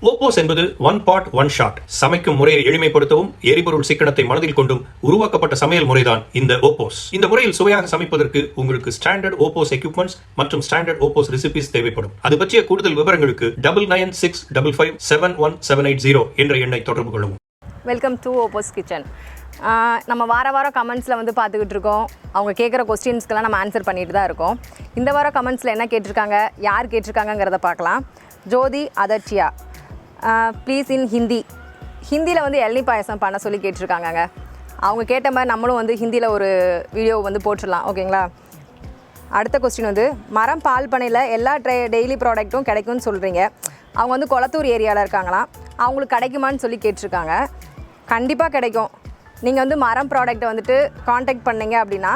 OPOS என்பது one pot one shot. சமைக்கும் முறையை எளிமைப்படுத்தவும் எரிபொருள் சிக்கனத்தை மனதில் கொண்டும் உருவாக்கப்பட்ட சமையல் முறைதான் இந்த OPOS. இந்த முறையில் சுவையாக சமைப்பதற்கு உங்களுக்கு ஸ்டாண்டர்ட் OPOS எக்யூப்மெண்ட்ஸ் மற்றும் ஸ்டாண்டர்ட் OPOS ரெசிபிஸ் தேவைப்படும். அது பற்றிய கூடுதல் விவரங்களுக்கு 9965557180 என்ற எண்ணை தொடர்பு கொள்ளவும். Welcome to OPOS kitchen. நம்ம வாரம் கமெண்ட்ஸில் வந்து பார்த்துக்கிட்டு இருக்கோம். அவங்க கேட்குற கொஸ்டின்ஸ்க்கெல்லாம் நம்ம ஆன்சர் பண்ணிட்டு தான் இருக்கோம். இந்த வாரம் கமெண்ட்ஸில் என்ன கேட்டிருக்காங்க, யார் கேட்டிருக்காங்கிறத பார்க்கலாம். ஜோதி அதர்ச்சியா, ப்ளீஸ் இன் ஹிந்தியில் வந்து எள்ளி பாயசம் பண்ண சொல்லி கேட்டிருக்காங்கங்க. அவங்க கேட்ட மாதிரி நம்மளும் வந்து ஹிந்தியில் ஒரு வீடியோ வந்து போட்டுடலாம், ஓகேங்களா. அடுத்த கொஸ்டின் வந்து மரம் பால் பண்ணையில் எல்லா டெய்லி ப்ராடக்ட்டும் கிடைக்கும்னு சொல்கிறீங்க. அவங்க வந்து கொளத்தூர் ஏரியாவில் இருக்காங்களாம். அவங்களுக்கு கிடைக்குமான்னு சொல்லி கேட்டிருக்காங்க. கண்டிப்பாக கிடைக்கும். நீங்கள் வந்து மரம் ப்ராடக்ட்டை வந்துட்டு காண்டாக்ட் பண்ணிங்க அப்படின்னா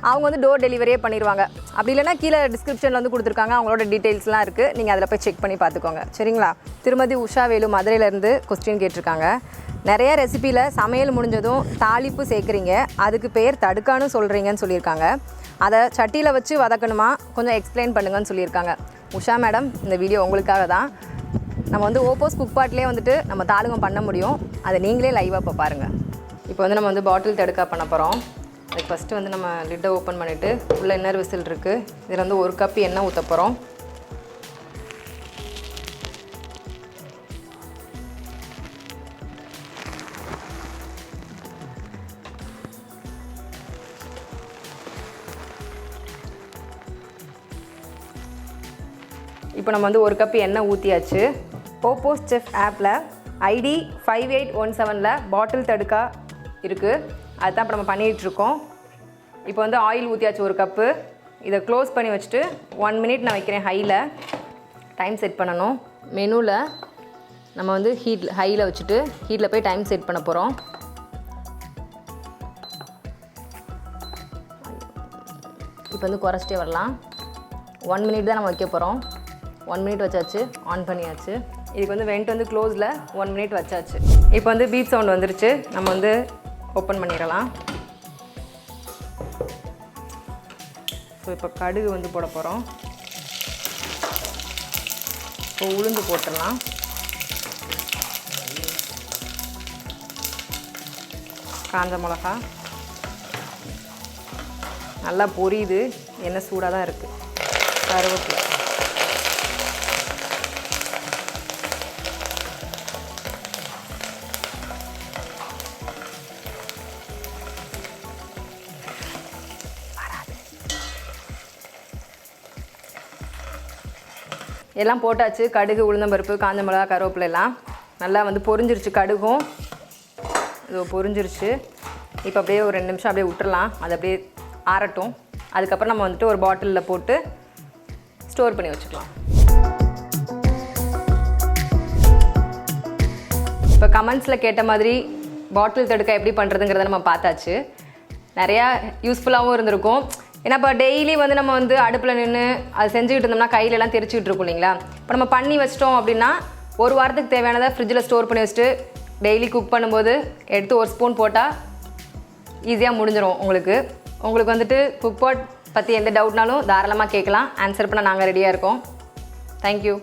அவங்க வந்து டோர் டெலிவரியே பண்ணிடுவாங்க. அப்படி இல்லைனா கீழே டிஸ்கிரிப்ஷனில் வந்து கொடுத்துருக்காங்க, அவங்களோட டீட்டெயில்ஸ்லாம் இருக்குது. நீங்கள் அதில் போய் செக் பண்ணி பார்த்துக்கோங்க, சரிங்களா. திருமதி உஷா வேலு மதுரையிலேருந்து கொஸ்டின் கேட்டிருக்காங்க. நிறைய ரெசிப்பியில் சமையல் முடிஞ்சதும் தாளிப்பு சேர்க்குறீங்க, அதுக்கு பேர் தடுக்கான்னு சொல்கிறீங்கன்னு சொல்லியிருக்காங்க. அதை சட்டியில் வச்சு வதக்கணுமா, கொஞ்சம் எக்ஸ்பிளைன் பண்ணுங்கன்னு சொல்லியிருக்காங்க. உஷா மேடம், இந்த வீடியோ உங்களுக்காக தான். நம்ம வந்து OPOS குக்பாட்லேயே வந்துட்டு நம்ம தாளுகம் பண்ண முடியும். அதை நீங்களே லைவாக இப்போ பாருங்கள். இப்போ வந்து நம்ம வந்து பாட்டில் தடுக்கா பண்ண போகிறோம். அதுக்கு ஃபஸ்ட்டு வந்து நம்ம லிட்டை ஓப்பன் பண்ணிவிட்டு உள்ள இன்னர் விசில் இருக்குது. இதில் வந்து 1 கப் எண்ணெய் ஊற்ற போகிறோம். இப்போ நம்ம வந்து 1 கப் எண்ணெய் ஊற்றியாச்சு. OPOS செஃப் ஆப்பில் ID 5817ல் பாட்டில் தடுக்கா இருக்குது. அதுதான் இப்போ நம்ம பண்ணிகிட்ருக்கோம். இப்போ வந்து ஆயில் ஊற்றியாச்சு 1 கப்பு. இதை க்ளோஸ் பண்ணி வச்சுட்டு 1 மினிட் நான் வைக்கிறேன் ஹையில். டைம் செட் பண்ணணும். மெனுவில் நம்ம வந்து ஹையில் வச்சுட்டு ஹீட்டில் போய் டைம் செட் பண்ண போகிறோம். இப்போ வந்து குறைச்சிட்டே வரலாம். 1 மினிட் தான் நம்ம வைக்க போகிறோம். 1 மினிட் வச்சாச்சு, ஆன் பண்ணியாச்சு. இதுக்கு வந்து வெண்ட் வந்து க்ளோஸில் 1 மினிட் வச்சாச்சு. இப்போ வந்து பீப் சவுண்ட் வந்துருச்சு. நம்ம வந்து ஓப்பன் பண்ணிடலாம். ஸோ இப்போ கடுகு வந்து போட போகிறோம். இப்போ உளுந்து போட்டுடலாம். காஞ்ச மிளகா நல்லா பொரியுது, எண்ணெய் சூடாக தான் இருக்குது. கருவேப்பிலை, எல்லாம் போட்டாச்சு. கடுகு, உளுந்தம்பருப்பு, காஞ்ச மிளகா, கருவேப்பிலை எல்லாம் நல்லா வந்து பொரிஞ்சிருச்சு. கடுகும் இது பொரிஞ்சிருச்சு. இப்போ அப்படியே ஒரு 2 நிமிஷம் அப்படியே விட்டுறலாம். அது அப்படியே ஆறட்டும். அதுக்கப்புறம் நம்ம வந்துட்டு ஒரு பாட்டிலில் போட்டு ஸ்டோர் பண்ணி வச்சுக்கலாம். இப்போ கமெண்ட்ஸில் கேட்ட மாதிரி பாட்டில் தடுக்க எப்படி பண்ணுறதுங்கிறத நம்ம பார்த்தாச்சு. நிறையா யூஸ்ஃபுல்லாகவும் இருந்திருக்கும். ஏன்னா இப்போ டெய்லி வந்து நம்ம வந்து அடுப்பில் நின்று அது செஞ்சுக்கிட்டு இருந்தோம்னா கையிலலாம் தெரிச்சுக்கிட்டு இருக்கும் இல்லைங்களா. இப்போ நம்ம பண்ணி வச்சிட்டோம் அப்படின்னா 1 வாரத்துக்கு தேவையானதை ஃப்ரிட்ஜில் ஸ்டோர் பண்ணி வச்சுட்டு டெய்லி குக் பண்ணும்போது எடுத்து 1 ஸ்பூன் போட்டால் ஈஸியாக முடிஞ்சிடும். உங்களுக்கு வந்துட்டு குக் பாட் பற்றி எந்த டவுட்னாலும் தாராளமாக கேட்கலாம். ஆன்சர் பண்ண நாங்கள் ரெடியாக இருக்கோம். தேங்க்யூ.